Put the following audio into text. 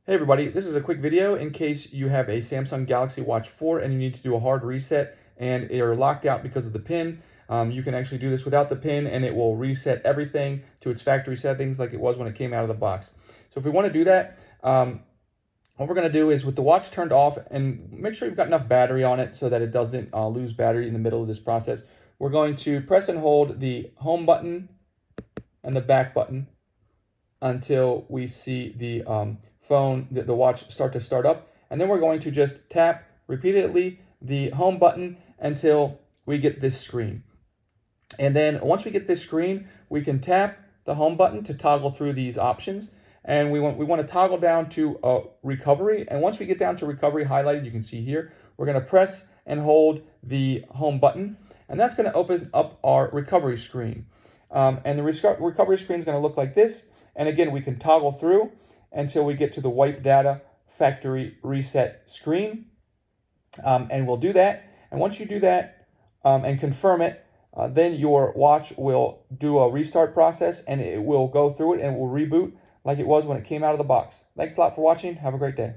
Hey everybody, this is a quick video in case you have a Samsung Galaxy Watch 4 and you need to do a hard reset and you're locked out because of the pin. You can actually do this without the pin and it will reset everything to its factory settings like it was when it came out of the box. So if we want to do that, what we're going to do is with the watch turned off, and make sure you've got enough battery on it so that it doesn't lose battery in the middle of this process. We're going to press and hold the home button and the back button until we see the the watch start up. And then we're going to just tap repeatedly the home button until we get this screen. And then once we get this screen, we can tap the home button to toggle through these options. And we want to toggle down to recovery. And once we get down to recovery highlighted, you can see here, we're going to press and hold the home button. And that's going to open up our recovery screen. And the recovery screen is going to look like this. And again, we can toggle through until we get to the wipe data factory reset screen. And we'll do that. And once you do that and confirm it, then your watch will do a restart process and it will go through it and it will reboot like it was when it came out of the box. Thanks a lot for watching. Have a great day.